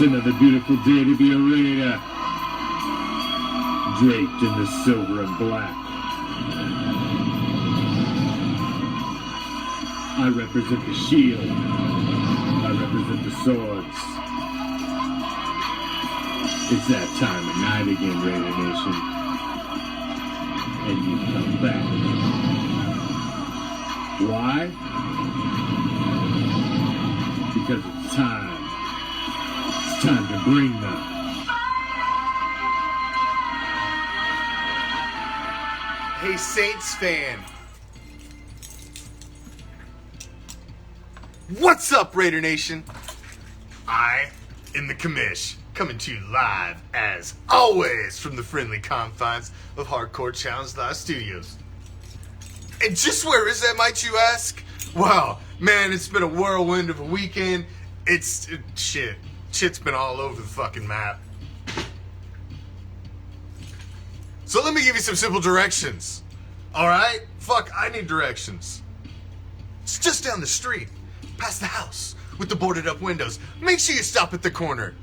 another beautiful day to be a Raider, draped in the silver and black. I represent the shield. I represent the swords. It's that time of night again, Raider Nation. And you've come back. Why? Because it's time. It's time to bring them. Hey, Saints fan. What's up, Raider Nation? I am the Commish, coming to you live, as always, from the friendly confines of Hardcore Challenge Live Studios. And just where is that, might you ask? Well, man, it's been a whirlwind of a weekend. Shit's been all over the fucking map. So let me give you some simple directions. Alright? Fuck, I need directions. It's just down the street, past the house, with the boarded up windows. Make sure you stop at the corner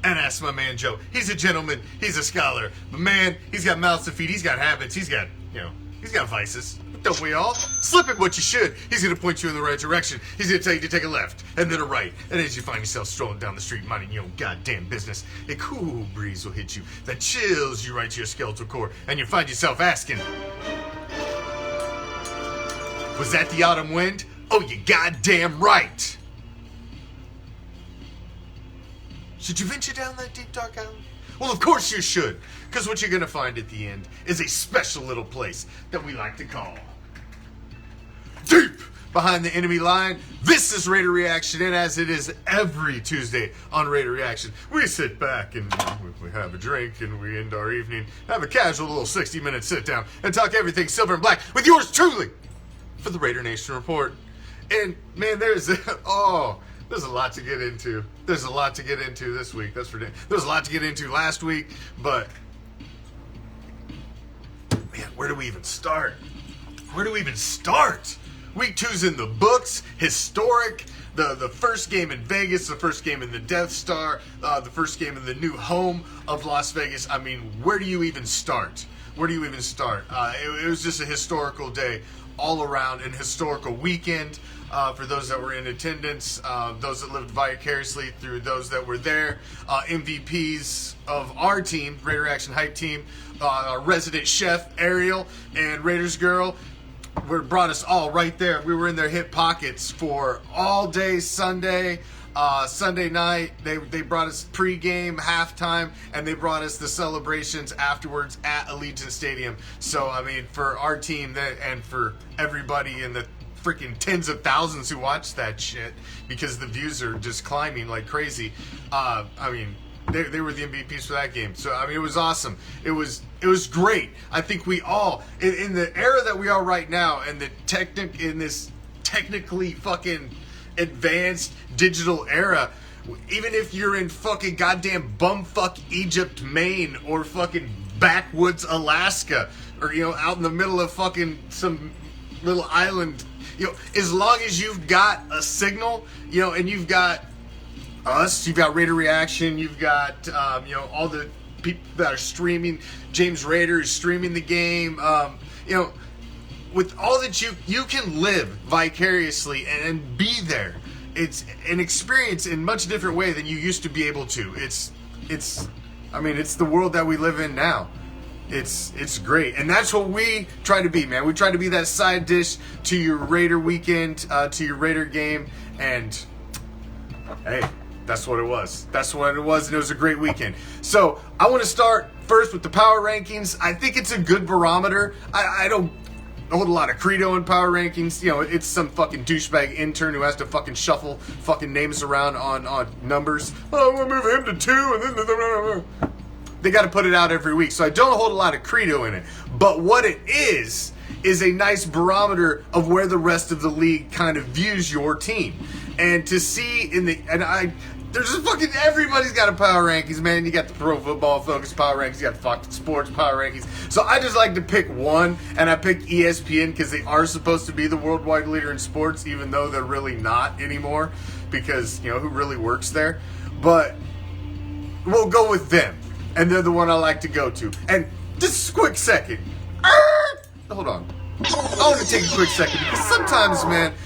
and ask my man Joe. He's a gentleman, he's a scholar. But man, he's got mouths to feed, he's got habits, he's got vices. Don't we all? Slip him what you should. He's going to point you in the right direction. He's going to tell you to take a left and then a right. And as you find yourself strolling down the street minding your own goddamn business, a cool breeze will hit you that chills you right to your skeletal core. And you find yourself asking, was that the autumn wind? Oh, you goddamn right. Should you venture down that deep dark alley? Well, of course you should, because what you're going to find at the end is a special little place that we like to call Deep Behind the Enemy Line. This is Raider Reaction, and as it is every Tuesday on Raider Reaction, we sit back and we have a drink and we end our evening, have a casual little 60-minute sit-down and talk everything silver and black with yours truly for the Raider Nation Report. And, man, there's a lot to get into. There's a lot to get into this week. That's for damn. There's a lot to get into last week, but man, where do we even start? Week 2's in the books. Historic. The first game in Vegas, the first game in the Death Star, the first game in the new home of Las Vegas. I mean, where do you even start? It was just a historical day all around, an historical weekend. For those that were in attendance, those that lived vicariously through those that were there, MVPs of our team, Raider Action Hype Team, our resident chef, Ariel, and Raiders Girl, brought us all right there. We were in their hip pockets for all day Sunday. Sunday night, they brought us pregame, halftime, and they brought us the celebrations afterwards at Allegiant Stadium. So, I mean, for our team and for everybody in the freaking tens of thousands who watch that shit, because the views are just climbing like crazy. I mean, they were the MVPs for that game. So, I mean, it was awesome. It was great. I think we all, in the era that we are right now, and in this technically fucking advanced digital era, even if you're in fucking goddamn bumfuck Egypt, Maine, or fucking backwoods Alaska, or, out in the middle of fucking some little island, as long as you've got a signal, and you've got us, you've got Raider Reaction, you've got, all the people that are streaming, James Raider is streaming the game, with all that you can live vicariously and be there. It's an experience in much different way than you used to be able to. It's the world that we live in now. It's great, and that's what we try to be, man. We try to be that side dish to your Raider weekend, to your Raider game, and hey, that's what it was. And it was a great weekend. So I want to start first with the power rankings. I think it's a good barometer. I don't hold a lot of credo in power rankings. It's some fucking douchebag intern who has to fucking shuffle fucking names around on numbers. Oh, we'll move him to 2, and then they got to put it out every week. So I don't hold a lot of credo in it. But what it is a nice barometer of where the rest of the league kind of views your team. And to see there's just fucking, everybody's got a power rankings, man. You got the Pro Football Focus power rankings, you got the Fox Sports power rankings. So I just like to pick one, and I picked ESPN because they are supposed to be the worldwide leader in sports, even though they're really not anymore, because, who really works there? but we'll go with them. And they're the one I like to go to. And just a quick second. Hold on. I want to take a quick second because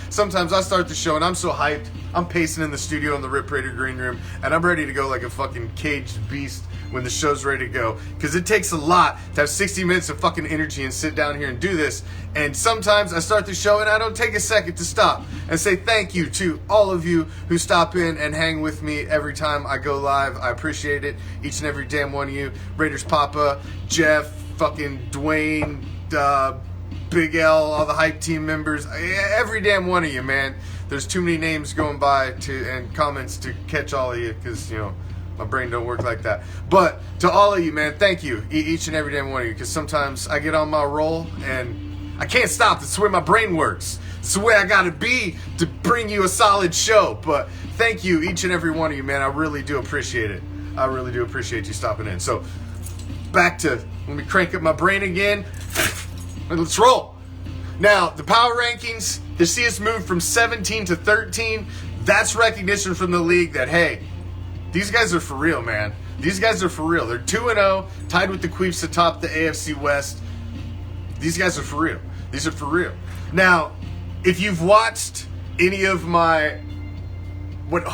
sometimes I start the show and I'm so hyped. I'm pacing in the studio in the Rip Raider green room and I'm ready to go like a fucking caged beast when the show's ready to go. Because it takes a lot to have 60 minutes of fucking energy and sit down here and do this. And sometimes I start the show and I don't take a second to stop and say thank you to all of you who stop in and hang with me every time I go live. I appreciate it. Each and every damn one of you. Raiders Papa, Jeff, fucking Dwayne, Big L, all the hype team members, every damn one of you, man. There's too many names going by and comments to catch all of you because, you know, my brain don't work like that. But to all of you, man, thank you, each and every damn one of you, because sometimes I get on my roll and I can't stop. That's the way my brain works. It's the way I gotta be to bring you a solid show. But thank you, each and every one of you, man. I really do appreciate it. I really do appreciate you stopping in. So back to, let me crank up my brain again. Let's roll. Now, the power rankings, to see us move from 17 to 13, that's recognition from the league that, hey, these guys are for real, man. These guys are for real. They're 2-0, tied with the Queefs atop the AFC West. These guys are for real. These are for real. Now, if you've watched any of my... what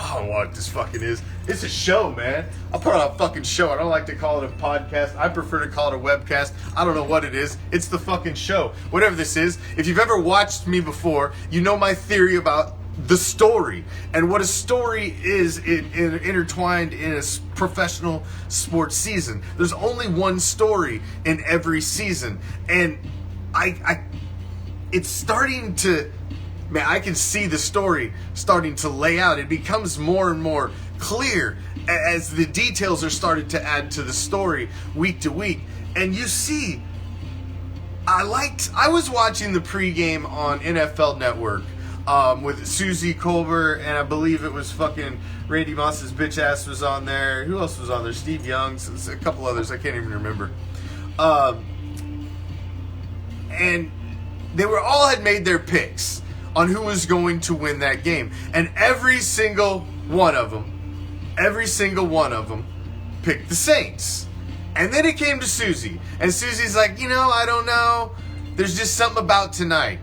this fucking is. It's a show, man. I'll put on a fucking show. I don't like to call it a podcast. I prefer to call it a webcast. I don't know what it is. It's the fucking show. Whatever this is. If you've ever watched me before, you know my theory about the story. And what a story is intertwined in a professional sports season. There's only one story in every season. And it's starting to... Man, I can see the story starting to lay out. It becomes more and more clear as the details are starting to add to the story week to week. And you see, I was watching the pregame on NFL Network with Susie Colbert, and I believe it was fucking Randy Moss's bitch ass was on there. Who else was on there? Steve Young's, a couple others, I can't even remember. And they were all had made their picks on who was going to win that game. And every single one of them picked the Saints. And then it came to Susie. And Susie's like, I don't know. There's just something about tonight.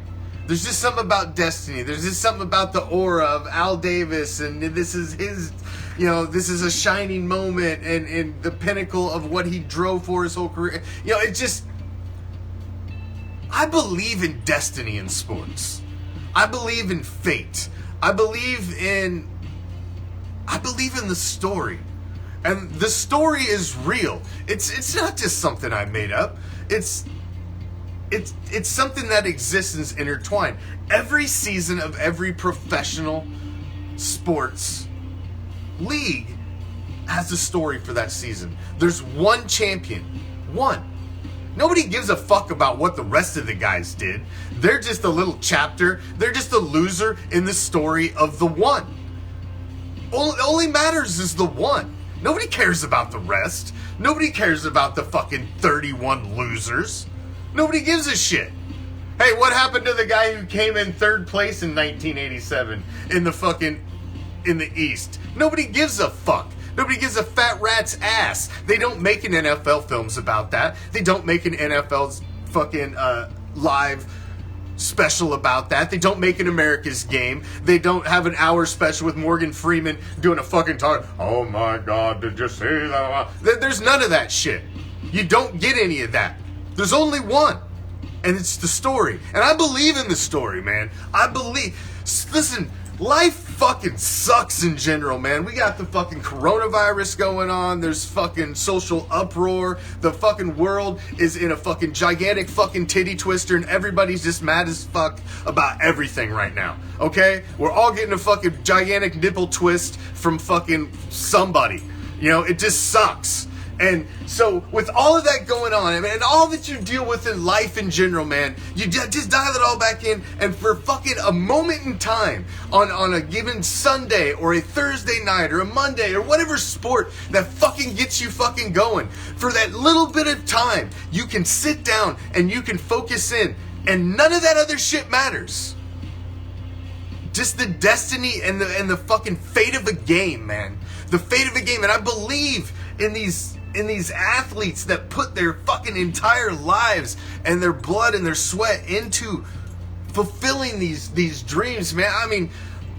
There's just something about destiny. There's just something about the aura of Al Davis. And this is his, this is a shining moment and the pinnacle of what he drove for his whole career. It just... I believe in destiny in sports. I believe in fate. I believe in the story. And the story is real. It's not just something I made up. It's something that exists and is intertwined. Every season of every professional sports league has a story for that season. There's one champion. One. Nobody gives a fuck about what the rest of the guys did. They're just a little chapter. They're just a loser in the story of the one. Only matters is the one. Nobody cares about the rest. Nobody cares about the fucking 31 losers. Nobody gives a shit. Hey, what happened to the guy who came in third place in 1987 in the East? Nobody gives a fuck. Nobody gives a fat rat's ass. They don't make an NFL films about that. They don't make an NFL's fucking live special about that. They don't make an America's Game. They don't have an hour special with Morgan Freeman doing a fucking talk. Oh my God, did you see that? There's none of that shit. You don't get any of that. There's only one. And it's the story. And I believe in the story, man. Listen, life fucking sucks in general, man. We got the fucking coronavirus going on. There's fucking social uproar. The fucking world is in a fucking gigantic fucking titty twister and everybody's just mad as fuck about everything right now. Okay? We're all getting a fucking gigantic nipple twist from fucking somebody. It just sucks. And so with all of that going on, and all that you deal with in life in general, man, you just dial it all back in, and for fucking a moment in time on a given Sunday or a Thursday night or a Monday or whatever sport that fucking gets you fucking going, for that little bit of time, you can sit down and you can focus in, and none of that other shit matters. Just the destiny and the fucking fate of a game, man. the fate of a game. And I believe in these athletes that put their fucking entire lives and their blood and their sweat into fulfilling these dreams, man. I mean,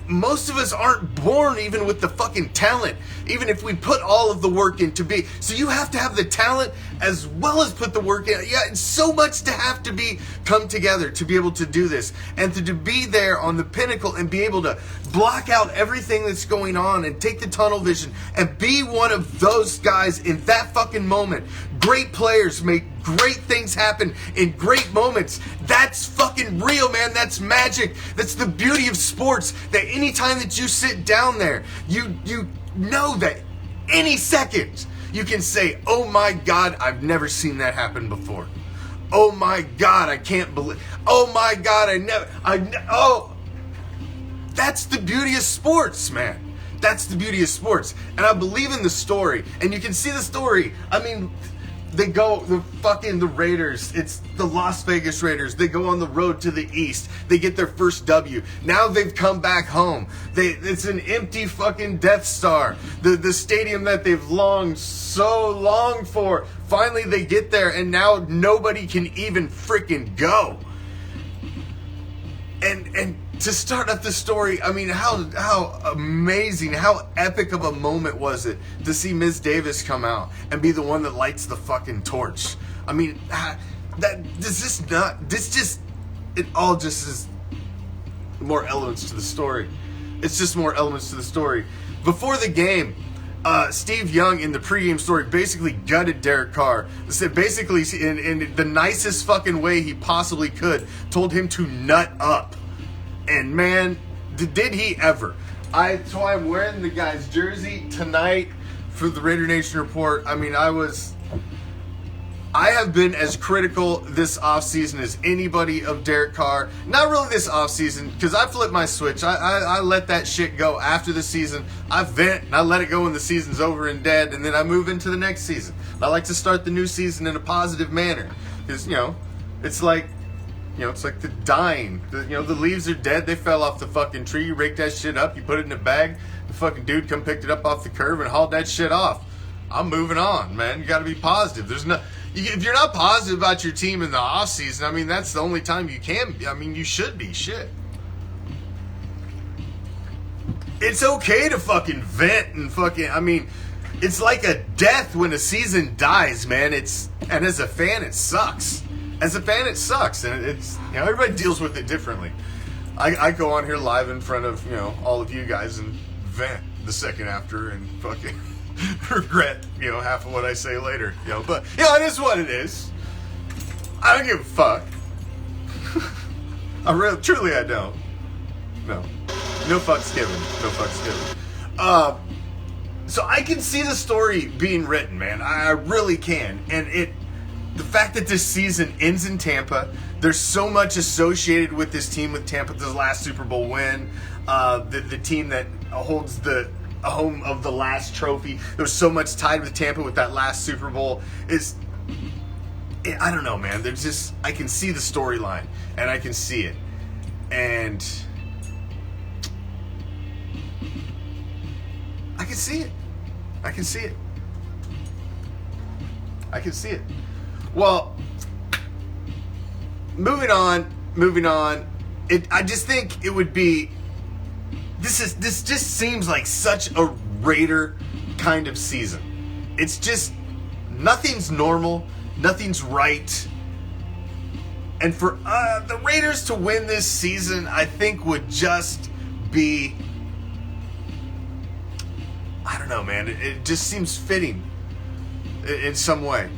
most of us aren't born even with the fucking talent, even if we put all of the work in to be. So you have to have the talent as well as put the work in. Yeah, it's so much to have to come together to be able to do this, and to be there on the pinnacle and be able to block out everything that's going on and take the tunnel vision and be one of those guys in that fucking moment. Great players make great things happen in great moments. That's fucking real, man. That's magic. That's the beauty of sports, that anytime that you sit down there, you know that any second you can say, oh my God, I've never seen that happen before. Oh my God, I can't believe. Oh my God, that's the beauty of sports, man. That's the beauty of sports. And I believe in the story. And you can see the story. I mean, the Raiders, it's the Las Vegas Raiders. They go on the road to the East. They get their first W. Now they've come back home. It's an empty fucking Death Star. The stadium that they've so longed for. Finally they get there, and now nobody can even freaking go. And to start up the story, I mean, how amazing, how epic of a moment was it to see Ms. Davis come out and be the one that lights the fucking torch. I mean, it all just is more elements to the story. It's just more elements to the story. Before the game, Steve Young in the pregame story basically gutted Derek Carr. Said basically in the nicest fucking way he possibly could, told him to nut up. And man, did he ever. So I'm wearing the guy's jersey tonight for the Raider Nation Report. I mean, I have been as critical this offseason as anybody of Derek Carr. Not really this offseason, because I flipped my switch. I let that shit go after the season. I vent and I let it go when the season's over and dead, and then I move into the next season. I like to start the new season in a positive manner. Because, it's like the dying. The leaves are dead. They fell off the fucking tree. You rake that shit up. You put it in a bag. The fucking dude come picked it up off the curb and hauled that shit off. I'm moving on, man. You got to be positive. If you're not positive about your team in the off season, I mean, that's the only time you can be. I mean, you should be. Shit. It's okay to fucking vent and fucking. I mean, it's like a death when a season dies, man. And as a fan, it sucks. As a fan, it sucks, and it's everybody deals with it differently. I go on here live in front of all of you guys and vent the second after and fucking regret half of what I say later. But it is what it is. I don't give a fuck. Truly I don't. No fucks given. No fucks given. So I can see the story being written, man. I really can, and the fact that this season ends in Tampa, there's so much associated with this team, with Tampa, the last Super Bowl win, the team that holds the home of the last trophy. There's so much tied with Tampa with that last Super Bowl. I don't know, man. I can see the storyline, and I can see it. And I can see it. I can see it. I can see it. Well, moving on. I just think it would be. This just seems like such a Raider kind of season. It's just nothing's normal, nothing's right, and for the Raiders to win this season, I think would just be. I don't know, man. It just seems fitting in some way.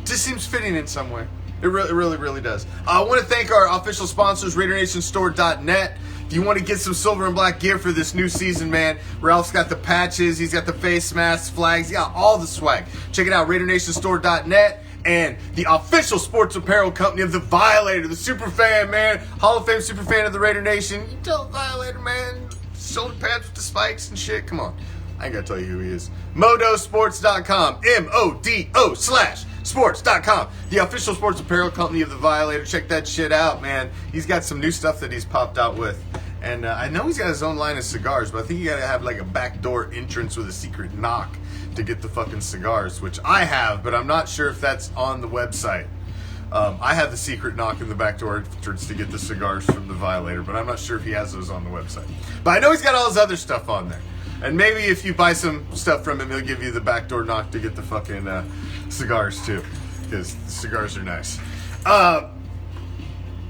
Just seems fitting in some way. It really does. I want to thank our official sponsors, RaiderNationStore.net. If you want to get some silver and black gear for this new season, man, Ralph's got the patches, he's got the face masks, flags, he's got all the swag. Check it out, RaiderNationStore.net, and the official sports apparel company of the Violator, the super fan, man, Hall of Fame super fan of the Raider Nation. You tell the Violator, man, shoulder pads with the spikes and shit. Come on. I ain't got to tell you who he is. ModoSports.com. MODO/sports.com. The official sports apparel company of the Violator. Check that shit out, man. He's got some new stuff that he's popped out with. And I know he's got his own line of cigars, but I think you gotta have like a backdoor entrance with a secret knock to get the fucking cigars, which I have, but I'm not sure if that's on the website. I have the secret knock in the backdoor entrance to get the cigars from the Violator, but I'm not sure if he has those on the website. But I know he's got all his other stuff on there. And maybe if you buy some stuff from him, he'll give you the backdoor knock to get the fucking cigars too, because the cigars are nice.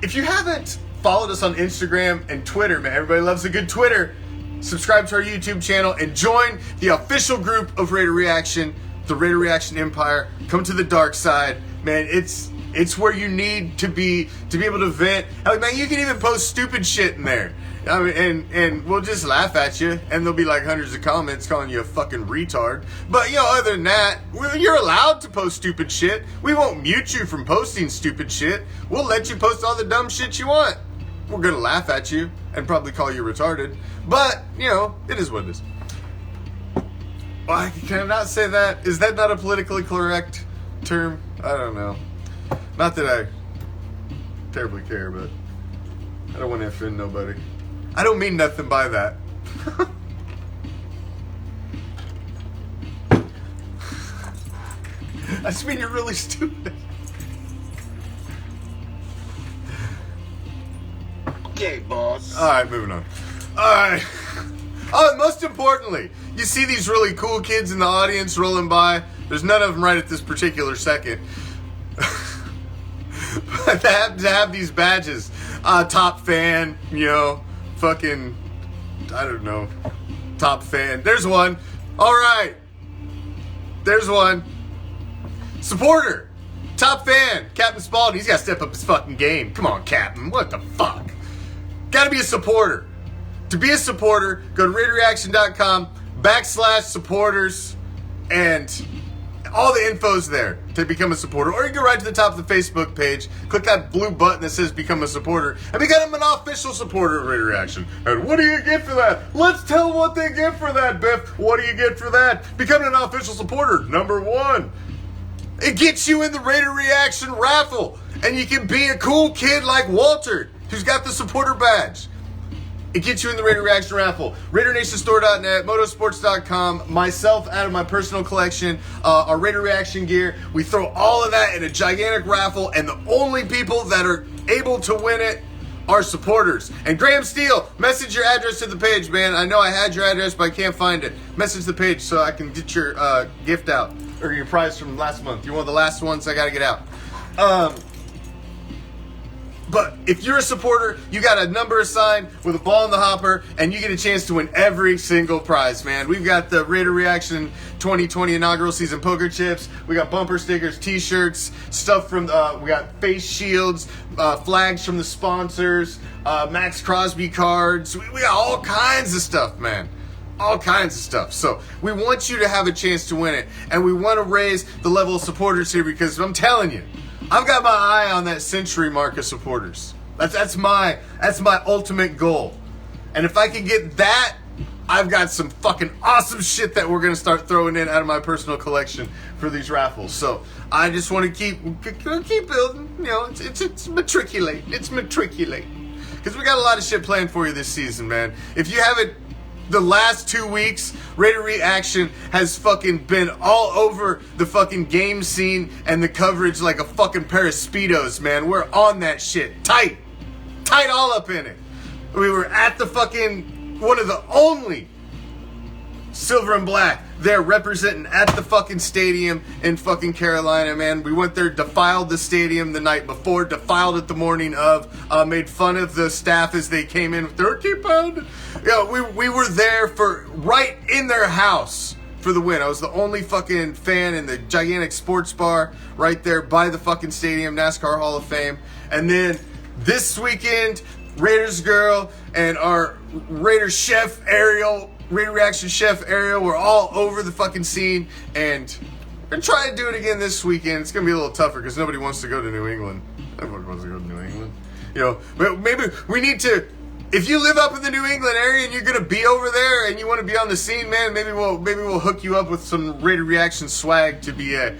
If you haven't followed us on Instagram and Twitter, man, everybody loves a good Twitter. Subscribe to our YouTube channel and join the official group of Raider Reaction, the Raider Reaction Empire. Come to the dark side, man. It's where you need to be able to vent. Hell, man, you can even post stupid shit in there. I mean, and we'll just laugh at you, and there'll be like hundreds of comments calling you a fucking retard. But, you know, other than that, you're allowed to post stupid shit. We won't mute you from posting stupid shit. We'll let you post all the dumb shit you want. We're gonna laugh at you and probably call you retarded. But, you know, it is what it is. Well, can I not say that? Is that not a politically correct term? I don't know. Not that I terribly care, but I don't want to offend nobody. I don't mean nothing by that. I just mean you're really stupid. Okay, boss. Alright, moving on. Alright. Oh, and most importantly, you see these really cool kids in the audience rolling by. There's none of them right at this particular second. But to have these badges. Top fan, you know, fucking, I don't know, top fan. There's one. Alright. There's one. Supporter. Top fan. Captain Spaulding. He's got to step up his fucking game. Come on, Captain. What the fuck? Gotta be a supporter. To be a supporter, go to RaiderReaction.com/supporters, and all the info's there to become a supporter. Or you go right to the top of the Facebook page, click that blue button that says become a supporter, and become an official supporter of Raider Reaction. And what do you get for that? Let's tell them what they get for that, Biff. What do you get for that? Becoming an official supporter. Number one, it gets you in the Raider Reaction raffle, and you can be a cool kid like Walter, who's got the supporter badge. It gets you in the Raider Reaction raffle. RaiderNationStore.net, Motosports.com, myself out of my personal collection, our Raider Reaction gear. We throw all of that in a gigantic raffle, and the only people that are able to win it are supporters. And Graham Steele, message your address to the page, man. I know I had your address, but I can't find it. Message the page so I can get your gift out, or your prize from last month. You're one of the last ones I gotta get out. But if you're a supporter, you got a number assigned with a ball in the hopper, and you get a chance to win every single prize, man. We've got the Raider Reaction 2020 inaugural season poker chips. We got bumper stickers, t-shirts, stuff from, we got face shields, flags from the sponsors, Max Crosby cards. We got all kinds of stuff, man. All kinds of stuff. So we want you to have a chance to win it. And we want to raise the level of supporters here, because I'm telling you, I've got my eye on that century mark of supporters. That's my ultimate goal. And if I can get that, I've got some fucking awesome shit that we're gonna start throwing in out of my personal collection for these raffles. So I just want to keep building. You know, it's matriculate. It's matriculate. Because we got a lot of shit planned for you this season, man. If you haven't, the last 2 weeks, Raider Reaction has fucking been all over the fucking game scene and the coverage like a fucking pair of Speedos, man. We're on that shit. Tight all up in it. We were at the fucking, one of the only silver and black there representing at the fucking stadium in fucking Carolina, man. We went there, defiled the stadium the night before, defiled it the morning of, made fun of the staff as they came in with their pound. Yeah, we were there for, right in their house for the win. I was the only fucking fan in the gigantic sports bar right there by the fucking stadium, NASCAR Hall of Fame. And then this weekend, Raiders girl and our Raider chef Ariel, Raider Reaction chef Ariel, we're all over the fucking scene, and we're gonna try to do it again this weekend. It's gonna be a little tougher because nobody wants to go to New England. Nobody wants to go to New England. You know, maybe we need to if you live up in the New England area and you're gonna be over there and you want to be on the scene, man, maybe we'll hook you up with some Raider Reaction swag to be a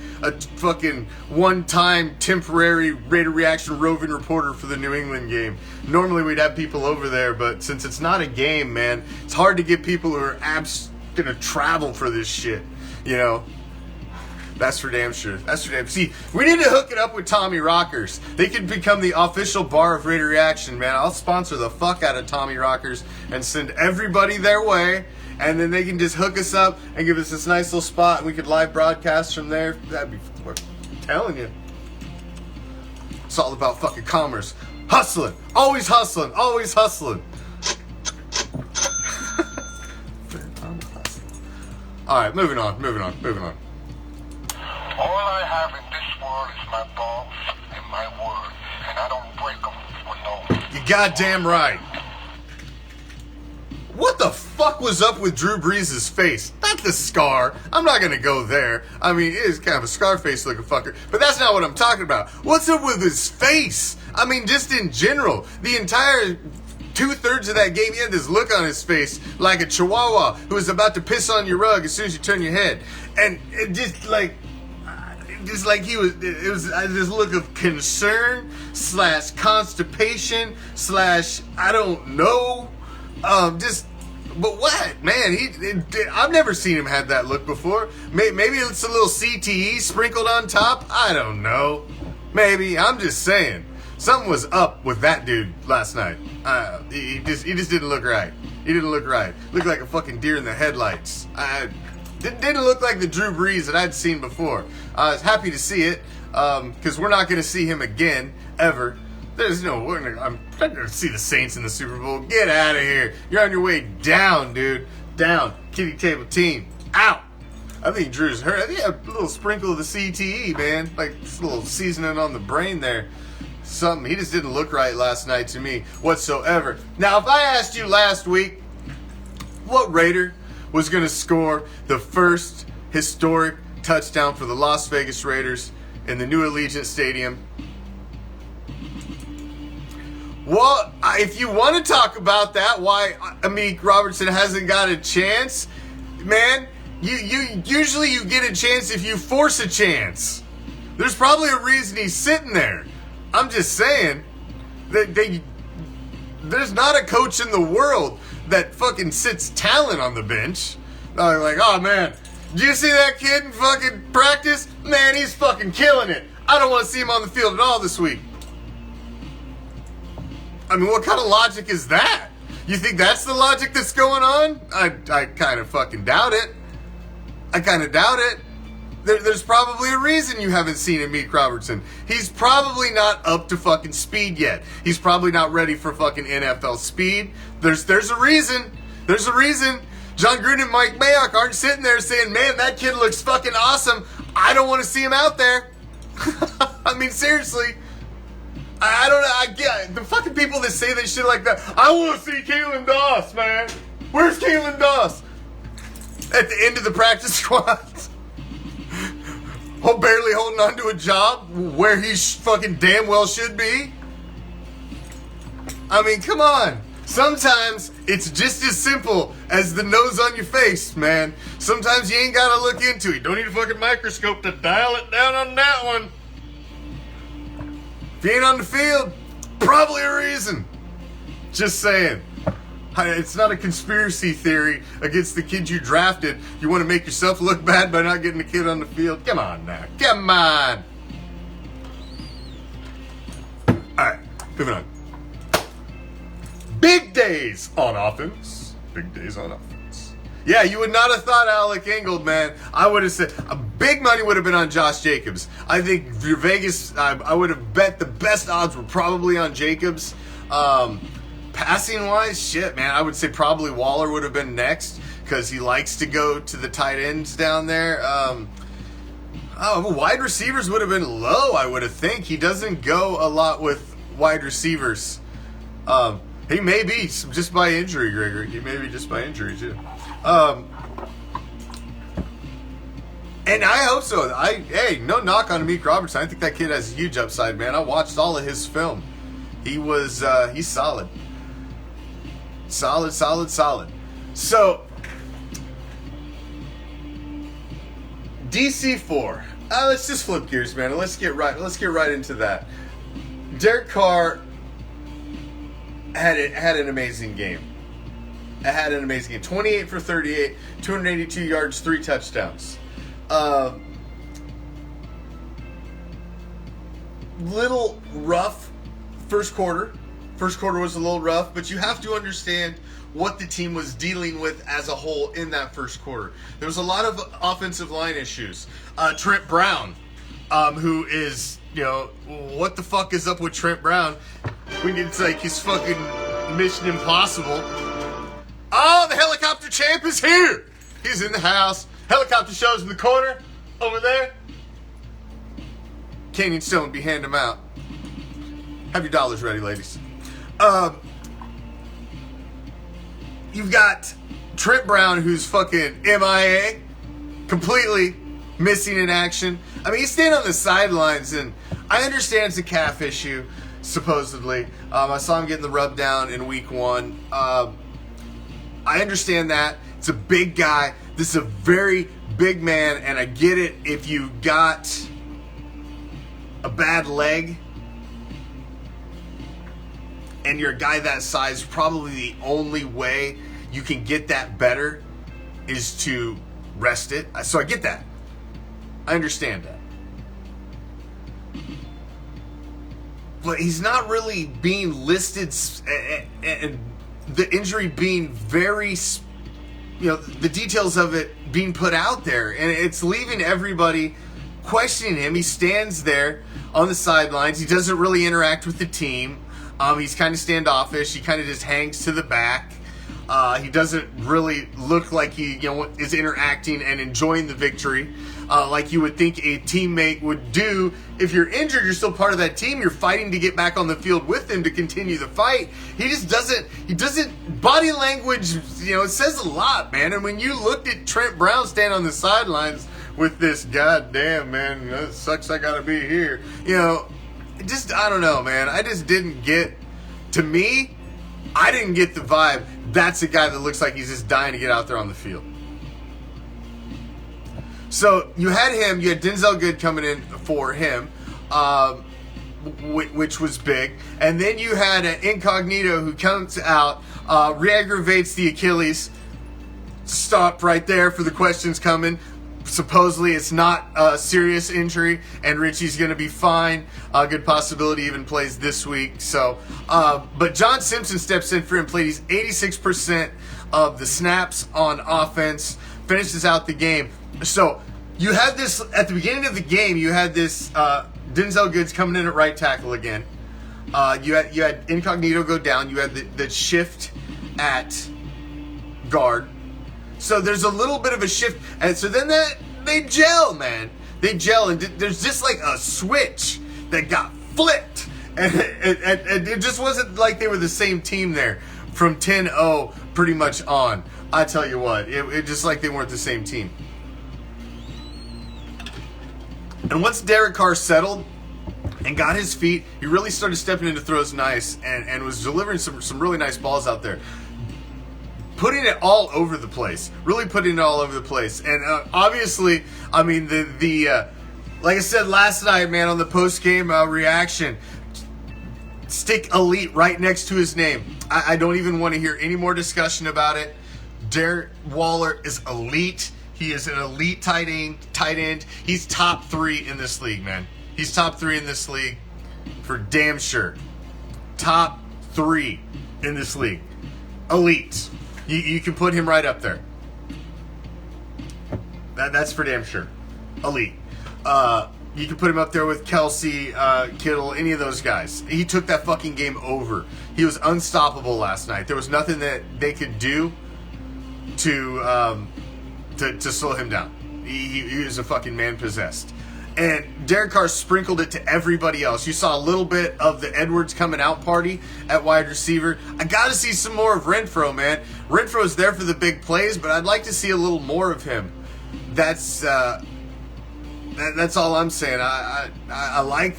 fucking one-time temporary Raider Reaction roving reporter for the New England game. Normally we'd have people over there, but since it's not a game, man, it's hard to get people who are gonna travel for this shit, you know. That's for damn sure. That's for damn sure. See, we need to hook it up with Tommy Rockers. They could become the official bar of Raider Reaction, man. I'll sponsor the fuck out of Tommy Rockers and send everybody their way. And then they can just hook us up and give us this nice little spot and we could live broadcast from there. That'd be, I'm telling you. It's all about fucking commerce. Hustling. Always hustling. Always hustling. Alright, moving on. All I have in this world is my balls and my word, and I don't break them for no. You goddamn right. What the fuck was up with Drew Brees' face? Not the scar. I'm not gonna go there. I mean, it is kind of a Scarface looking fucker, but that's not what I'm talking about. What's up with his face? I mean, just in general, the entire 2/3 of that game, he had this look on his face like a chihuahua who was about to piss on your rug as soon as you turn your head, and it just like it was this look of concern / constipation / I don't know, but what, man, I've never seen him have that look before. Maybe it's a little CTE sprinkled on top, I don't know, maybe, I'm just saying, something was up with that dude last night. He just didn't look right. He didn't look right. Looked like a fucking deer in the headlights. Didn't look like the Drew Brees that I'd seen before. I was happy to see it, because we're not going to see him again, ever. I'm not going to see the Saints in the Super Bowl. Get out of here. You're on your way down, dude. Down. Kitty table team. Out. I think Drew's hurt. I think a little sprinkle of the CTE, man. Like, just a little seasoning on the brain there. Something. He just didn't look right last night to me whatsoever. Now, if I asked you last week what Raider was going to score the first historic touchdown for the Las Vegas Raiders in the new Allegiant Stadium, well, if you want to talk about that, why Amik Robertson hasn't got a chance, man, you usually you get a chance if you force a chance. There's probably a reason he's sitting there. I'm just saying that there's not a coach in the world that fucking sits talent on the bench. Like, oh man, did you see that kid in fucking practice? Man, he's fucking killing it. I don't want to see him on the field at all this week. I mean, what kind of logic is that? You think that's the logic that's going on? I kind of fucking doubt it. I kind of doubt it. There's probably a reason you haven't seen Amik Robertson. He's probably not up to fucking speed yet. He's probably not ready for fucking NFL speed. There's a reason. There's a reason. John Gruden and Mike Mayock aren't sitting there saying, man, that kid looks fucking awesome. I don't want to see him out there. I mean, seriously. I don't know. I get the fucking people that say that shit like that. I want to see Keelan Doss, man. Where's Keelan Doss? At the end of the practice squad. Barely holding on to a job where he fucking damn well should be. I mean, come on. Sometimes it's just as simple as the nose on your face, man. Sometimes you ain't gotta look into it. Don't need a fucking microscope to dial it down on that one. If you ain't on the field, probably a reason. Just saying. It's not a conspiracy theory against the kid you drafted. You want to make yourself look bad by not getting the kid on the field? Come on now. Come on. Alright, moving on. Big days on offense. Big days on offense. Yeah, you would not have thought Alec Ingold, man. I would have said big money would have been on Josh Jacobs. I think Vegas, I would have bet the best odds were probably on Jacobs. Passing wise, shit, man, I would say probably Waller would have been next because he likes to go to the tight ends down there. Wide receivers would have been low, I would have think. He doesn't go a lot with wide receivers. He may be just by injury, Gregory. He may be just by injury, too. And I hope so. Hey, no knock on Amik Robertson. I think that kid has a huge upside, man. I watched all of his film. He's solid. Solid. So, DC4. Let's just flip gears, man. And let's get right into that. Derek Carr had an amazing game. 28 for 38, 282 yards, 3 touchdowns. Little rough first quarter. First quarter was a little rough, but you have to understand what the team was dealing with as a whole in that first quarter. There was a lot of offensive line issues. Trent Brown, who is, what the fuck is up with Trent Brown? We need to like his fucking Mission Impossible. Oh, the helicopter champ is here. He's in the house. Helicopter shows in the corner over there. Canyon Stone be handing them out. Have your dollars ready, ladies. You've got Trent Brown, who's fucking MIA, completely missing in action. I mean, he's standing on the sidelines, and I understand it's a calf issue, supposedly. I saw him getting the rub down in week 1. I understand that. It's a big guy. This is a very big man, and I get it if you got a bad leg and you're a guy that size, probably the only way you can get that better is to rest it. So I get that. I understand that. But he's not really being listed, and the injury being very, the details of it being put out there. And it's leaving everybody questioning him. He stands there on the sidelines. He doesn't really interact with the team. He's kind of standoffish. He kind of just hangs to the back. He doesn't really look like he is interacting and enjoying the victory like you would think a teammate would do. If you're injured, you're still part of that team. You're fighting to get back on the field with him to continue the fight. He just doesn't, body language, it says a lot, man. And when you looked at Trent Brown stand on the sidelines with this, goddamn, man, it sucks I gotta be here. I don't know, man. I just didn't get, to me, I didn't get the vibe. That's a guy that looks like he's just dying to get out there on the field. So you had him, you had Denzel Good coming in for him, which was big. And then you had an Incognito who comes out, re-aggravates the Achilles. Stop right there for the questions coming. Supposedly it's not a serious injury, and Richie's going to be fine. Good possibility even plays this week. So, but John Simpson steps in for him, played 86% of the snaps on offense, finishes out the game. So you had this at the beginning of the game. You had this Denzel Goods coming in at right tackle again. You had Incognito go down. You had the shift at guard. So there's a little bit of a shift, and so then they gel, man. They gel, and there's just like a switch that got flipped, and it just wasn't like they were the same team there from 10-0 pretty much on. I tell you what, it just like they weren't the same team. And once Derek Carr settled and got his feet, he really started stepping into throws nice, and was delivering some really nice balls out there. Putting it all over the place. Really putting it all over the place. And obviously, I mean, the like I said last night, man, on the post-game reaction, stick elite right next to his name. I don't even want to hear any more discussion about it. Darren Waller is elite. He is an elite tight end. He's top 3 in this league, man. He's top 3 in this league for damn sure. Top 3 in this league. Elite. You can put him right up there. That's for damn sure. Elite. You can put him up there with Kelsey, Kittle, any of those guys. He took that fucking game over. He was unstoppable last night. There was nothing that they could do to slow him down. He was a fucking man possessed. And Derek Carr sprinkled it to everybody else. You saw a little bit of the Edwards coming out party at wide receiver. I got to see some more of Renfro, man. Renfro's there for the big plays, but I'd like to see a little more of him. That's all I'm saying. I like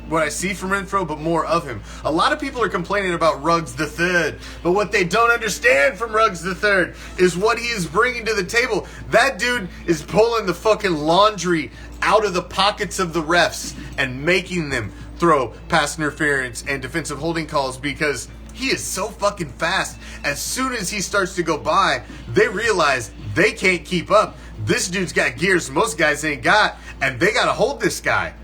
what I see from Renfro, but more of him. A lot of people are complaining about Ruggs the Third, but what they don't understand from Ruggs the Third is what he is bringing to the table. That dude is pulling the fucking laundry out of the pockets of the refs and making them throw pass interference and defensive holding calls because he is so fucking fast. As soon as he starts to go by, they realize they can't keep up. This dude's got gears most guys ain't got, and they got to hold this guy.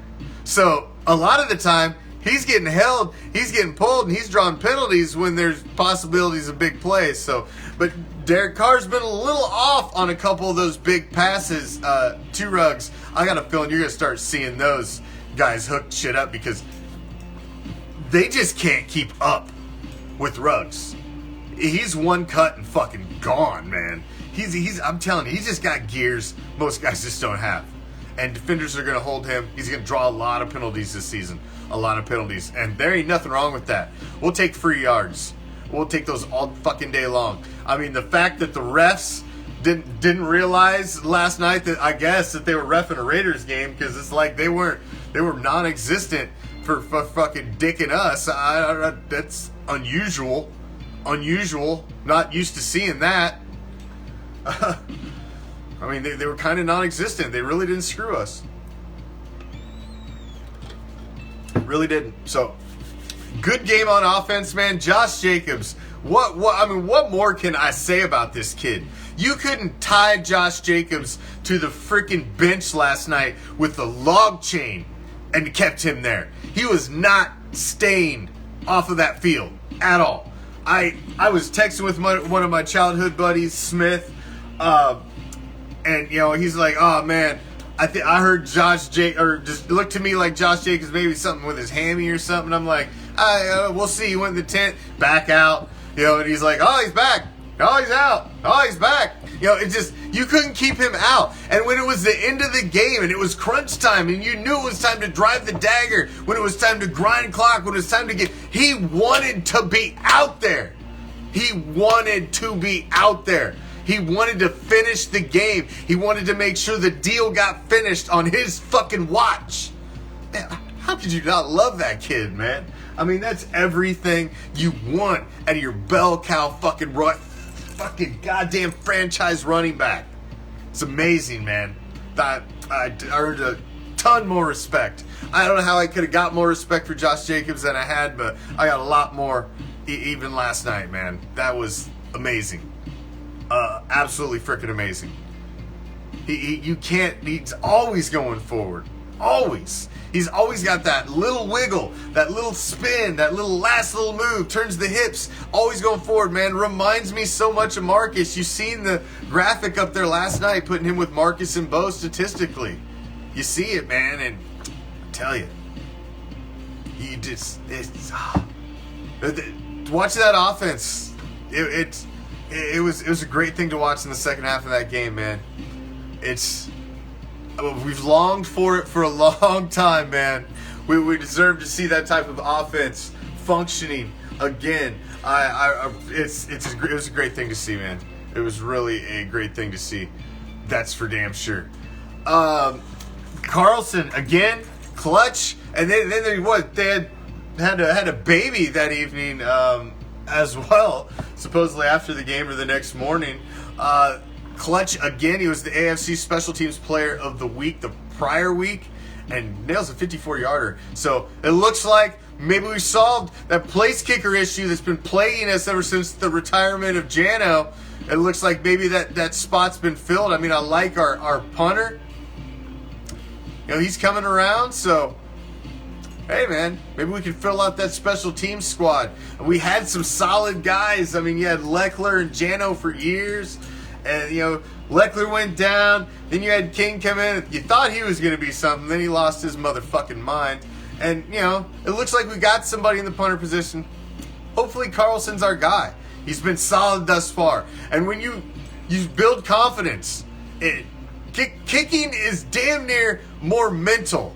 So a lot of the time, he's getting held, he's getting pulled, and he's drawing penalties when there's possibilities of big plays. So, but Derek Carr's been a little off on a couple of those big passes to Ruggs. I got a feeling you're going to start seeing those guys hook shit up because they just can't keep up with Ruggs. He's one cut and fucking gone, man. I'm telling you, he's just got gears most guys just don't have. And defenders are going to hold him. He's going to draw a lot of penalties this season. A lot of penalties. And there ain't nothing wrong with that. We'll take free yards. We'll take those all fucking day long. I mean, the fact that the refs didn't realize last night that I guess that they were reffing a Raiders game because it's like they were non-existent for fucking dicking us. That's unusual. Not used to seeing that. I mean, they were kind of non-existent. They really didn't screw us. Really didn't. So, good game on offense, man. Josh Jacobs. What more can I say about this kid? You couldn't tie Josh Jacobs to the freaking bench last night with the log chain and kept him there. He was not staying off of that field at all. I was texting with one of my childhood buddies, Smith, and he's like, "Oh man, I heard just looked to me like Josh Jacobs maybe something with his hammy or something." I'm like, "We'll see." He went in the tent, back out, and he's like, "Oh, he's back. Oh, he's out. Oh, he's back." It just, you couldn't keep him out. And when it was the end of the game and it was crunch time and you knew it was time to drive the dagger, when it was time to grind clock, when it was time to he wanted to be out there. He wanted to be out there. He wanted to finish the game. He wanted to make sure the deal got finished on his fucking watch. Man, how could you not love that kid, man? I mean, that's everything you want out of your bell cow fucking goddamn franchise running back. It's amazing, man. I earned a ton more respect. I don't know how I could have got more respect for Josh Jacobs than I had, but I got a lot more even last night, man. That was amazing. Absolutely freaking amazing. He's always going forward. Always. He's always got that little wiggle, that little spin, that last little move, turns the hips, always going forward, man. Reminds me so much of Marcus. You seen the graphic up there last night, putting him with Marcus and Bo statistically. You see it, man, and I tell you, watch that offense. It was a great thing to watch in the second half of that game, man. We've longed for it for a long time, man. We deserve to see that type of offense functioning again. It was a great thing to see, man. It was really a great thing to see. That's for damn sure. Carlson again, clutch, and then they had a baby that evening as well, supposedly after the game or the next morning. Clutch again. He was the AFC Special Teams Player of the Week the prior week and nails a 54-yarder. So it looks like maybe we solved that place kicker issue that's been plaguing us ever since the retirement of Jano. It looks like maybe that spot's been filled. I mean, I like our punter. He's coming around, so hey, man, maybe we can fill out that special teams squad. We had some solid guys. I mean, you had Leckler and Jano for years. And, Leckler went down. Then you had King come in. You thought he was going to be something. Then he lost his motherfucking mind. And, it looks like we got somebody in the punter position. Hopefully Carlson's our guy. He's been solid thus far. And when you build confidence, kicking is damn near more mental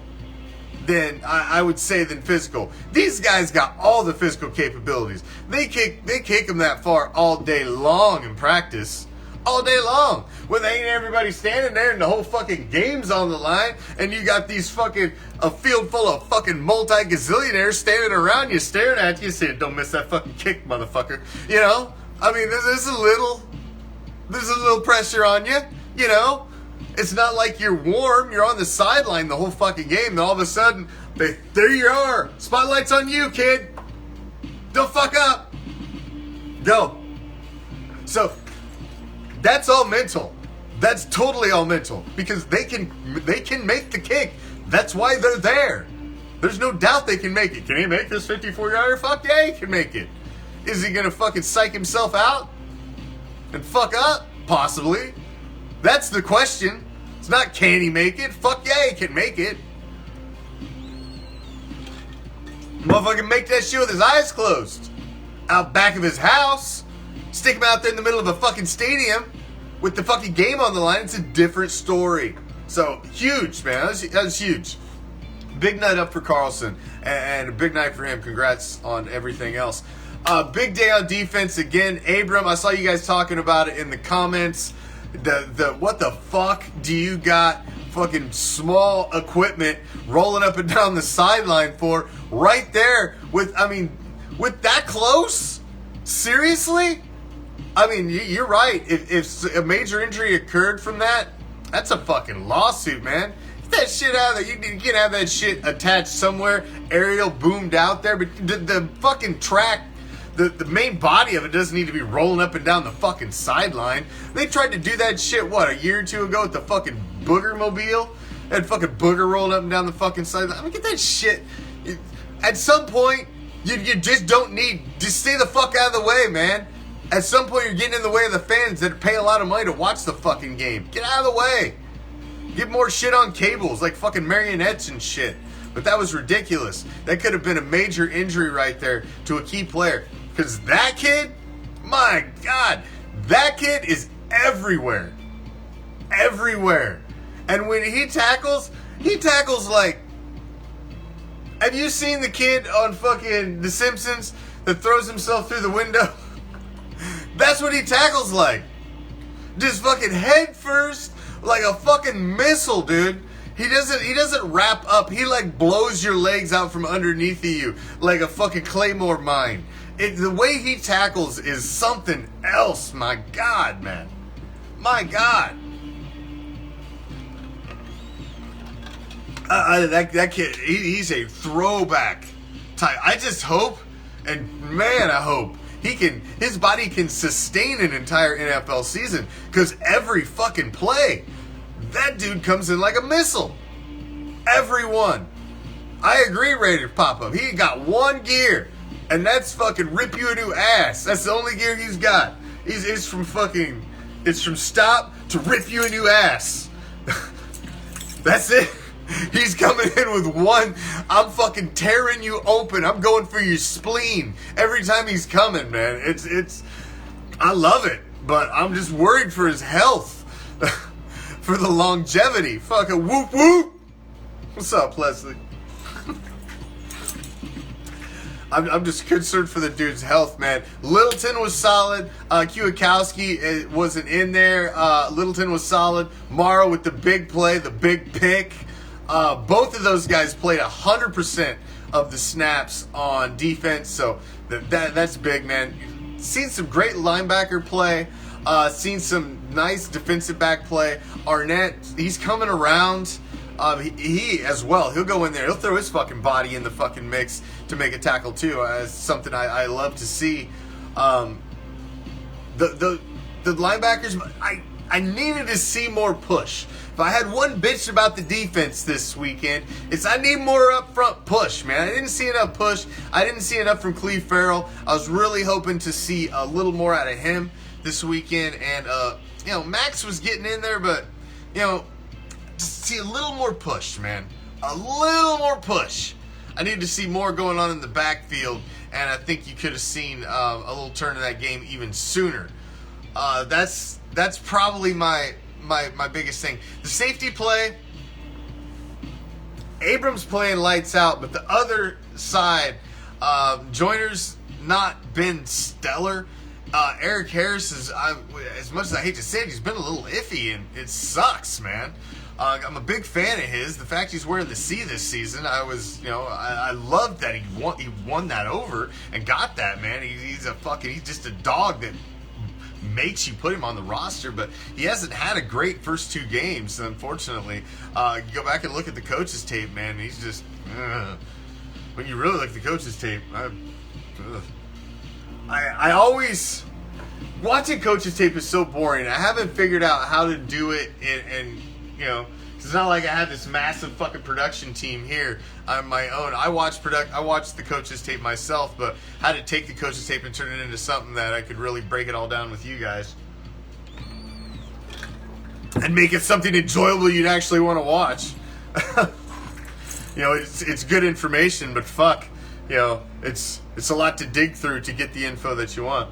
than I would say than physical. These guys got all the physical capabilities. They kick them that far all day long in practice. all day long. When ain't everybody standing there and the whole fucking game's on the line, and you got these fucking, a field full of fucking multi-gazillionaires standing around you, staring at you, saying, don't miss that fucking kick, motherfucker. You know? I mean, there's a little pressure on you, you know? It's not like you're warm, you're on the sideline the whole fucking game, and all of a sudden, there you are. Spotlight's on you, kid. Don't fuck up. Go. So, that's all mental. That's totally all mental. Because they can make the kick. That's why they're there. There's no doubt they can make it. Can he make this 54-yarder? Fuck yeah, he can make it. Is he gonna fucking psych himself out and fuck up? Possibly. That's the question. It's not can he make it? Fuck yeah, he can make it. Motherfucker make that shit with his eyes closed. Out back of his house. Stick him out there in the middle of a fucking stadium with the fucking game on the line. It's a different story. So, huge, man. That was huge. Big night up for Carlson. And a big night for him. Congrats on everything else. Big day on defense again. Abram, I saw you guys talking about it in the comments. What the fuck do you got fucking small equipment rolling up and down the sideline for right there with that close? Seriously? I mean, you're right. If a major injury occurred from that, that's a fucking lawsuit, man. Get that shit out of there. You can have that shit attached somewhere, aerial boomed out there, but the fucking track, the main body of it doesn't need to be rolling up and down the fucking sideline. They tried to do that shit, a year or two ago with the fucking Booger Mobile? That fucking Booger rolling up and down the fucking sideline. I mean, get that shit. At some point, you just don't need, just stay the fuck out of the way, man. At some point, you're getting in the way of the fans that pay a lot of money to watch the fucking game. Get out of the way. Get more shit on cables, like fucking marionettes and shit. But that was ridiculous. That could have been a major injury right there to a key player. Because that kid, my God, that kid is everywhere. Everywhere. And when he tackles like... Have you seen the kid on fucking The Simpsons that throws himself through the window? That's what he tackles like. Just fucking head first, like a fucking missile, dude. He doesn't wrap up. He like blows your legs out from underneath of you like a fucking claymore mine. The way he tackles is something else. My God, man. My God. That kid, he's a throwback type. I just hope, and man, I hope his body can sustain an entire NFL season. Because every fucking play, that dude comes in like a missile. Everyone. I agree, Raider Pop-Up. He got one gear, and that's fucking rip you a new ass. That's the only gear he's got. It's from stop to rip you a new ass. That's it. He's coming in with one. I'm fucking tearing you open. I'm going for your spleen every time he's coming, man. It's. I love it, but I'm just worried for his health, for the longevity. Fucking whoop whoop. What's up, Leslie? I'm just concerned for the dude's health, man. Littleton was solid. Kwiatkowski wasn't in there. Littleton was solid. Morrow with the big play, the big pick. Both of those guys played 100% of the snaps on defense, so that's big, man. Seen some great linebacker play. Seen some nice defensive back play. Arnett, he's coming around. He as well. He'll go in there. He'll throw his fucking body in the fucking mix to make a tackle too. It's something I love to see. The linebackers, I needed to see more push. If I had one bitch about the defense this weekend, it's I need more up front push, man. I didn't see enough push. I didn't see enough from Cleve Farrell. I was really hoping to see a little more out of him this weekend. And, Max was getting in there, but, just see a little more push, man. A little more push. I need to see more going on in the backfield, and I think you could have seen a little turn of that game even sooner. That's probably my biggest thing. The safety play, Abrams playing lights out, but the other side, Joyner's not been stellar. Eric Harris is, as much as I hate to say it, he's been a little iffy, and it sucks, man. I'm a big fan of his. The fact he's wearing the C this season, I loved that he won that over and got that, man. He's just a dog that makes you put him on the roster, but he hasn't had a great first 2 games, unfortunately. You go back and look at the coach's tape, man. He's just, when you really look at the coach's tape, I always, watching coach's tape is so boring. I haven't figured out how to do it, and it's not like I have this massive fucking production team here on my own. I watched the coach's tape myself, but had to take the coach's tape and turn it into something that I could really break it all down with you guys and make it something enjoyable you'd actually want to watch. It's good information, but fuck, it's a lot to dig through to get the info that you want.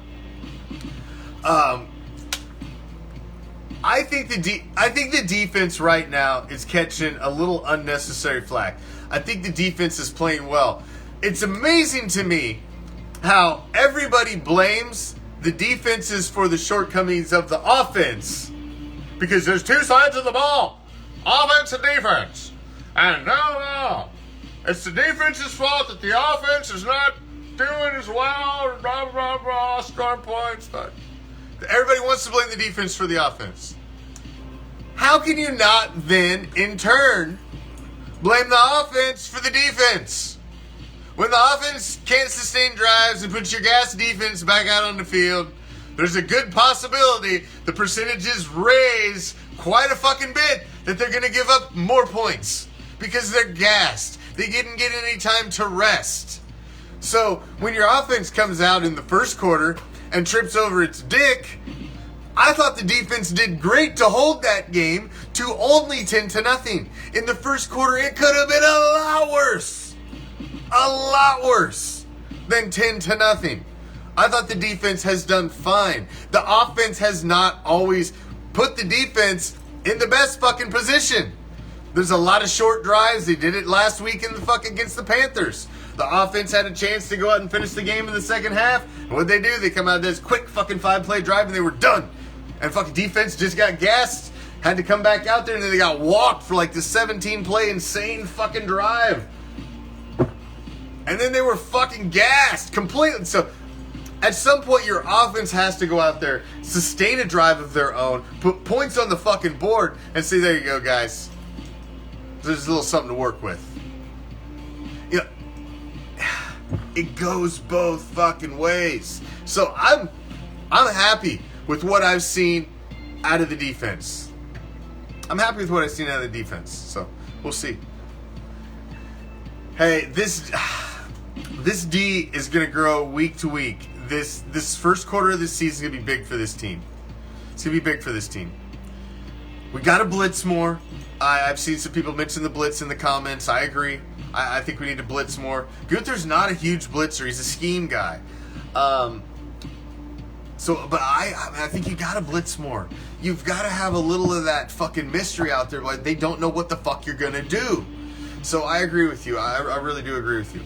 I think the defense right now is catching a little unnecessary flack. I think the defense is playing well. It's amazing to me how everybody blames the defenses for the shortcomings of the offense, because there's 2 sides of the ball, offense and defense. And no, it's the defense's fault that the offense is not doing as well. Blah blah blah. Scoring points, but everybody wants to blame the defense for the offense. How can you not then, in turn, blame the offense for the defense? When the offense can't sustain drives and puts your gas defense back out on the field, there's a good possibility the percentages raise quite a fucking bit that they're going to give up more points because they're gassed. They didn't get any time to rest. So when your offense comes out in the first quarter and trips over its dick, I thought the defense did great to hold that game to only 10-0. In the first quarter, it could have been a lot worse than 10-0. I thought the defense has done fine. The offense has not always put the defense in the best fucking position. There's a lot of short drives. They did it last week against the Panthers. The offense had a chance to go out and finish the game in the second half. And what'd they do? They come out of this quick fucking 5-play drive and they were done. And fucking defense just got gassed. Had to come back out there and then they got walked for like the 17-play insane fucking drive. And then they were fucking gassed completely. So at some point your offense has to go out there, sustain a drive of their own, put points on the fucking board, and say, there you go, guys. There's a little something to work with. It goes both fucking ways. So I'm happy with what I've seen out of the defense. So we'll see. Hey, this D is gonna grow week to week. This first quarter of this season is gonna be big for this team. It's gonna be big for this team. We gotta blitz more. I've seen some people mention the blitz in the comments. I agree. I think we need to blitz more. Gunther's not a huge blitzer. He's a scheme guy. But I think you gotta blitz more. You've gotta have a little of that fucking mystery out there. Like, they don't know what the fuck you're gonna do. So I agree with you. I really do agree with you.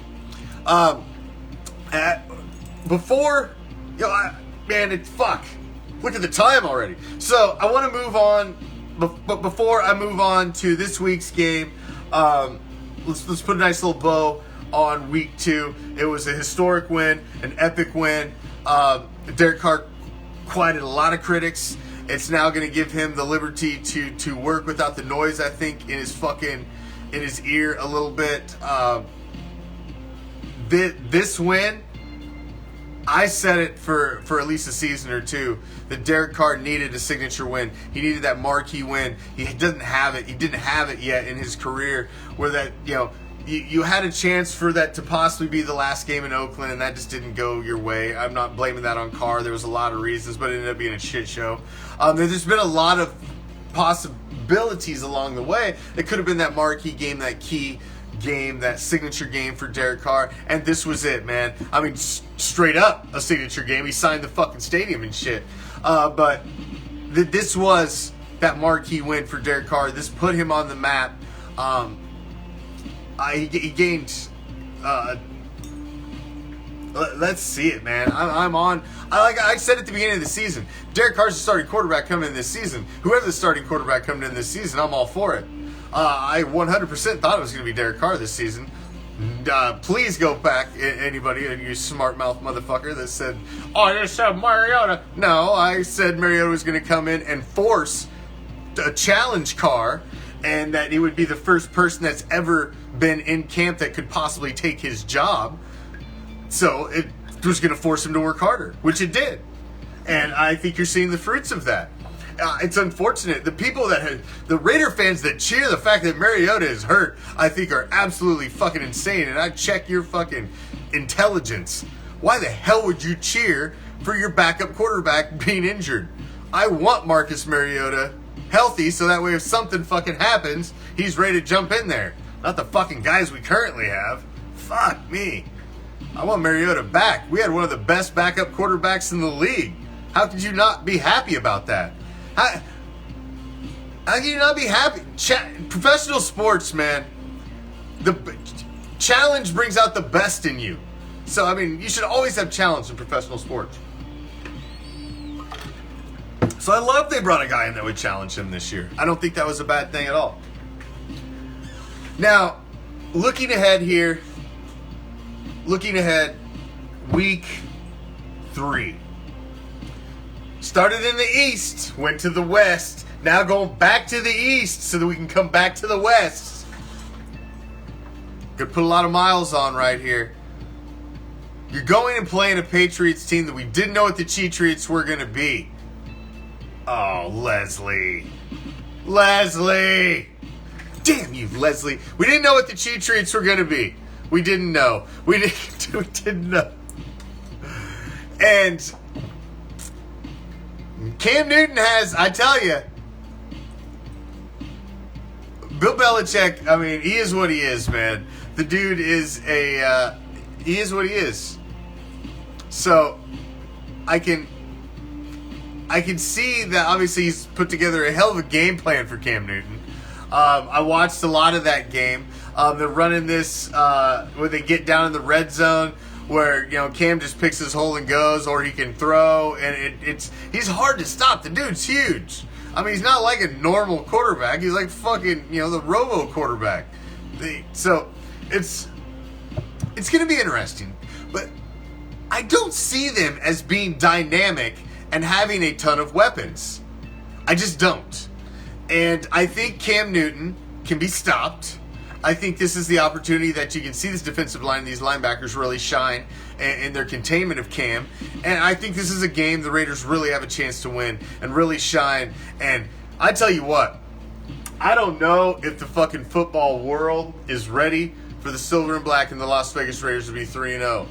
Look at the time already. So I want to move on. But before I move on to this week's game, let's put a nice little bow on week 2. It was a historic win, an epic win. Derek Carr quieted a lot of critics. It's now going to give him the liberty to work without the noise, I think, in his ear a little bit. This win, I said it for at least a season or two, that Derek Carr needed a signature win. He needed that marquee win. He doesn't have it. He didn't have it yet in his career, where that, you had a chance for that to possibly be the last game in Oakland, and that just didn't go your way. I'm not blaming that on Carr. There was a lot of reasons, but it ended up being a shit show. There's been a lot of possibilities along the way. It could have been that marquee game, that key game, that signature game for Derek Carr, and this was it, man. I mean, straight up a signature game. He signed the fucking stadium and shit. But this was that marquee win for Derek Carr. This put him on the map. He gained Let's see it, man. I'm on. I said at the beginning of the season, Derek Carr's the starting quarterback coming in this season. Whoever the starting quarterback coming in this season, I'm all for it. I 100% thought it was going to be Derek Carr this season. Please go back, anybody, you smart mouth motherfucker that said, "Oh, I just said Mariota." No, I said Mariota was going to come in and force a challenge Carr, and that he would be the first person that's ever been in camp that could possibly take his job. So it was going to force him to work harder, which it did. And I think you're seeing the fruits of that. It's unfortunate. The Raider fans that cheer the fact that Mariota is hurt, I think are absolutely fucking insane. And I check your fucking intelligence. Why the hell would you cheer for your backup quarterback being injured? I want Marcus Mariota healthy so that way if something fucking happens, he's ready to jump in there. Not the fucking guys we currently have. Fuck me. I want Mariota back. We had one of the best backup quarterbacks in the league. How could you not be happy about that? How can you not be happy? Professional sports, man. The challenge brings out the best in you. So, I mean, you should always have challenge in professional sports. So I love they brought a guy in that would challenge him this year. I don't think that was a bad thing at all. Now, looking ahead, week 3. Started in the East, went to the West, now going back to the East so that we can come back to the West. Could put a lot of miles on right here. You're going and playing a Patriots team that we didn't know what the Cheatriots were going to be. Oh, Leslie. Damn you, Leslie. We didn't know what the Cheatriots were going to be. We didn't know. We didn't know. And Cam Newton has, I tell you, Bill Belichick, I mean, he is what he is, man. The dude is he is what he is. So, I can see that obviously he's put together a hell of a game plan for Cam Newton. I watched a lot of that game. They're running this where they get down in the red zone where, you know, Cam just picks his hole and goes, or he can throw, and he's hard to stop. The dude's huge. I mean, he's not like a normal quarterback. He's like fucking, you know, the robo quarterback. So it's going to be interesting. But I don't see them as being dynamic and having a ton of weapons. I just don't. And I think Cam Newton can be stopped. I think this is the opportunity that you can see this defensive line, these linebackers really shine in their containment of Cam. And I think this is a game the Raiders really have a chance to win and really shine. And I tell you what, I don't know if the fucking football world is ready for the silver and black and the Las Vegas Raiders to be 3-0.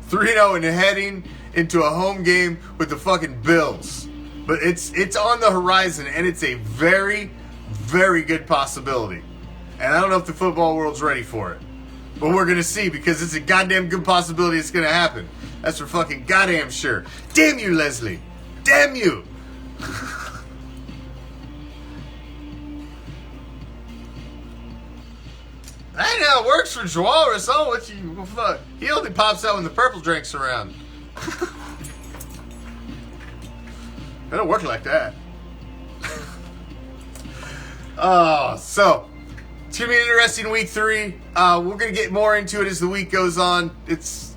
3-0 and heading into a home game with the fucking Bills. But it's on the horizon, and it's a very, very good possibility. And I don't know if the football world's ready for it. But we're going to see, because it's a goddamn good possibility it's going to happen. That's for fucking goddamn sure. Damn you, Leslie. Damn you. That ain't how it works for Joao Rousseau. What you fuck? He only pops out when the purple drink's around. It don't work like that. So it's gonna be an interesting week 3. We're gonna get more into it as the week goes on. It's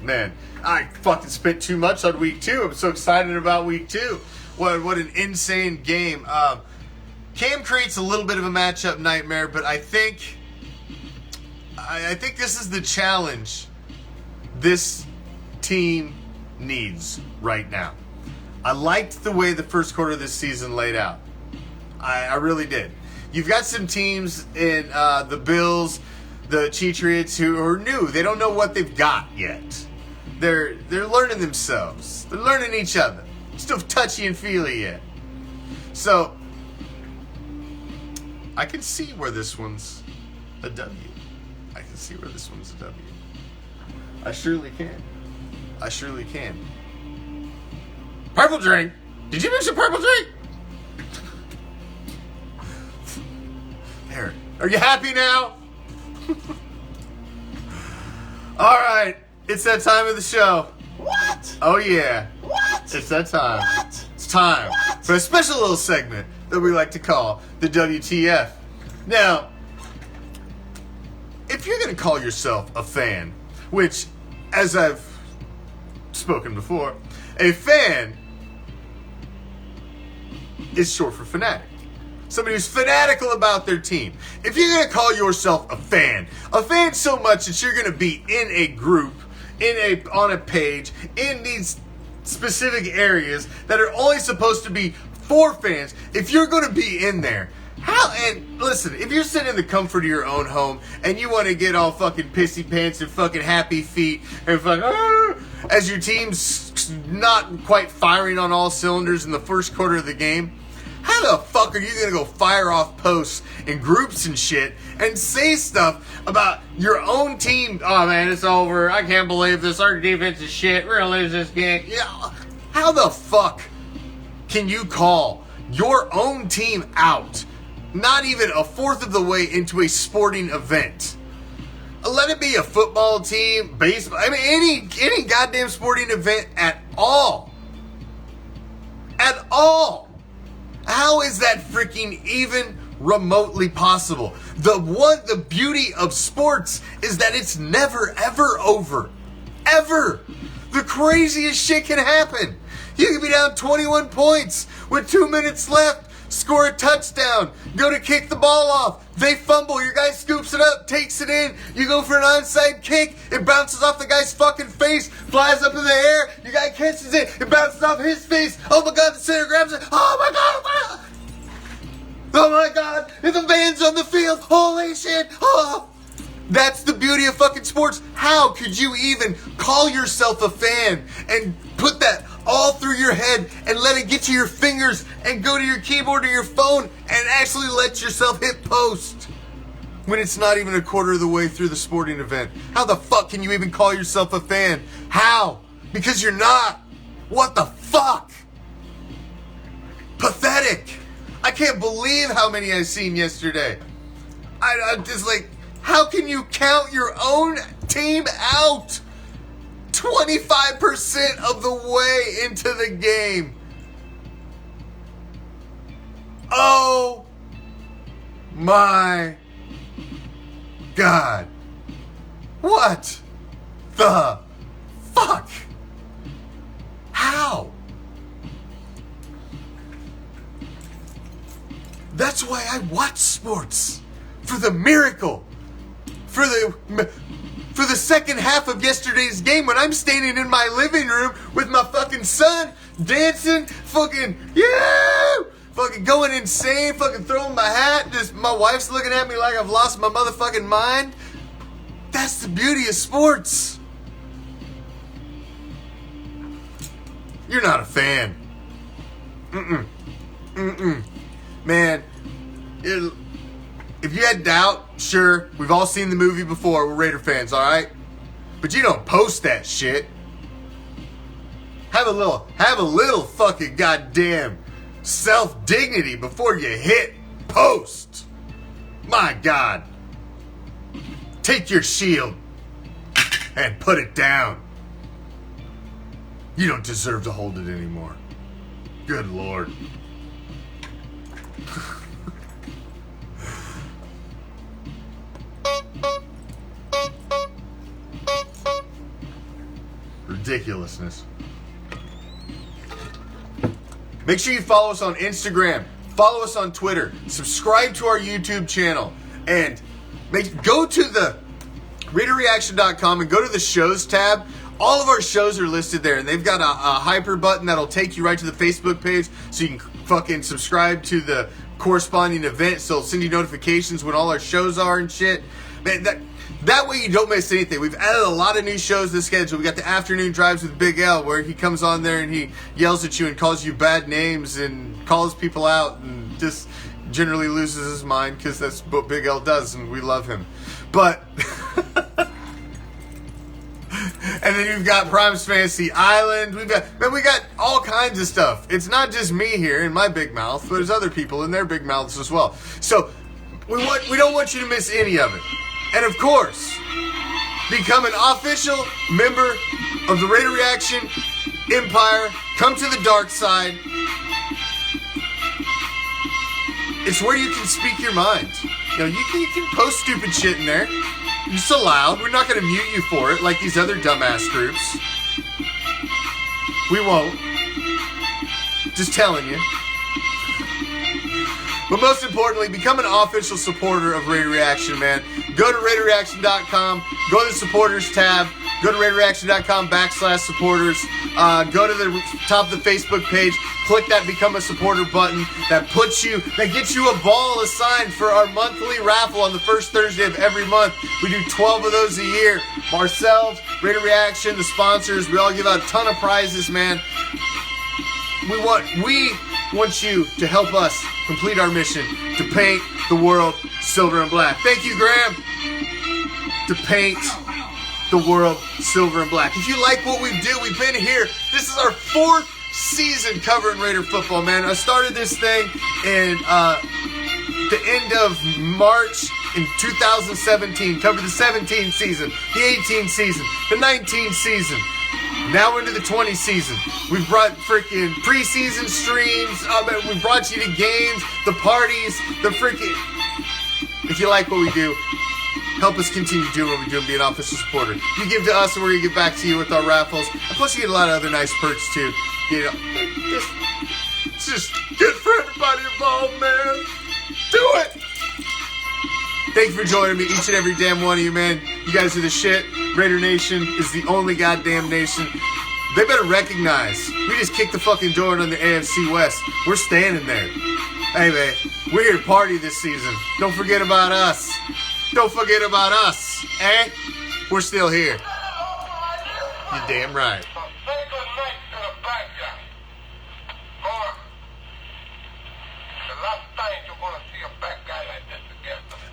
man, I fucking spent too much on week 2. I'm so excited about week 2. What an insane game. Cam creates a little bit of a matchup nightmare, but I think this is the challenge this team needs right now. I liked the way the first quarter of this season laid out. I really did. You've got some teams in the Bills, the Cheatriots, who are new. They don't know what they've got yet. They're learning themselves. They're learning each other. Still touchy and feely yet. So I can see where this one's a W. I can see where this one's a W. I surely can. Purple drink? Did you mix a purple drink? There. Are you happy now? All right. It's that time of the show. What? Oh yeah. What? It's that time. What? It's time What? for a special little segment that we like to call the WTF. Now, if you're going to call yourself a fan, which, as I've spoken before, a fan is short for fanatic. Somebody who's fanatical about their team. If you're going to call yourself a fan so much that you're going to be in a group, on a page, in these specific areas that are only supposed to be for fans, if you're going to be in there, and listen, if you're sitting in the comfort of your own home and you want to get all fucking pissy pants and fucking happy feet and fucking as your team's not quite firing on all cylinders in the first quarter of the game, how the fuck are you going to go fire off posts in groups and shit and say stuff about your own team? Oh man, it's over. I can't believe this. Our defense is shit. We're going to lose this game. Yeah. How the fuck can you call your own team out? Not even a fourth of the way into a sporting event. Let it be a football team, baseball, I mean any goddamn sporting event at all. At all. How is that freaking even remotely possible? The beauty of sports is that it's never ever over. Ever. The craziest shit can happen. You can be down 21 points with 2 minutes left. Score a touchdown, go to kick the ball off, they fumble, your guy scoops it up, takes it in, you go for an onside kick, it bounces off the guy's fucking face, flies up in the air, your guy catches it, it bounces off his face, oh my god, the center grabs it, oh my god, and the man's on the field, holy shit, oh. That's the beauty of fucking sports. How could you even call yourself a fan and put that all through your head and let it get to your fingers and go to your keyboard or your phone and actually let yourself hit post when it's not even a quarter of the way through the sporting event? How the fuck can you even call yourself a fan? How? Because you're not. What the fuck? Pathetic. I can't believe how many I've seen yesterday. I'm just like, how can you count your own team out 25% of the way into the game? Oh my God. What the fuck? How? That's why I watch sports. For the miracle. For the second half of yesterday's game when I'm standing in my living room with my fucking son dancing, fucking, yeah, fucking going insane, fucking throwing my hat, just my wife's looking at me like I've lost my motherfucking mind. That's the beauty of sports. You're not a fan. Man, if you had doubt, sure, we've all seen the movie before, we're Raider fans, alright? But you don't post that shit. Have a little fucking goddamn self-dignity before you hit post. My God. Take your shield and put it down. You don't deserve to hold it anymore. Good Lord. Ridiculousness. Make sure you follow us on Instagram, follow us on Twitter, subscribe to our YouTube channel, and go to the RaiderReaction.com and go to the shows tab. All of our shows are listed there, and they've got a hyper button that'll take you right to the Facebook page so you can fucking subscribe to the corresponding event, so it'll send you notifications when all our shows are and shit. Man, that way you don't miss anything. We've added a lot of new shows to the schedule. We got the afternoon drives with Big L, where he comes on there and he yells at you and calls you bad names and calls people out and just generally loses his mind because that's what Big L does and we love him. But and then you've got Prime's Fantasy Island. We got all kinds of stuff. It's not just me here in my big mouth, but there's other people in their big mouths as well. So we don't want you to miss any of it. And of course, Become an official member of the Raider Reaction Empire. Come to the dark side. It's where you can speak your mind. You know, you can post stupid shit in there. It's allowed. We're not going to mute you for it like these other dumbass groups. We won't. Just telling you. But most importantly, become an official supporter of Raider Reaction, man. Go to RaiderReaction.com. Go to the supporters tab. Go to RaiderReaction.com/supporters. Go to the top of the Facebook page. Click that Become a Supporter button. That gets you a ball assigned for our monthly raffle on the first Thursday of every month. We do 12 of those a year. Ourselves, Raider Reaction, the sponsors, we all give out a ton of prizes, man. We want you to help us complete our mission to paint the world silver and black. Thank you, Graham. To paint the world silver and black. If you like what we do, we've been here. This is our 4th season covering Raider football, man. I started this thing in the end of March in 2017. Covered the 17 season, the 18 season, the 19 season. Now we're into the 20 season. We've brought freaking preseason streams. We brought you to games, the parties, the freaking... If you like what we do, help us continue doing what we do and be an official supporter. You give to us and we're going to give back to you with our raffles. And plus you get a lot of other nice perks too. You know, it's just good for everybody involved, man. Do it! Thank you for joining me, each and every damn one of you, man. You guys are the shit. Raider Nation is the only goddamn nation. They better recognize we just kicked the fucking door on the AFC West. We're standing there. Hey, man, we're here to party this season. Don't forget about us. Don't forget about us, eh? We're still here. You're damn right.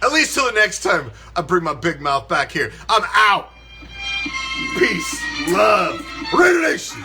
At least till the next time I bring my big mouth back here. I'm out. Peace, love, Raider Nation.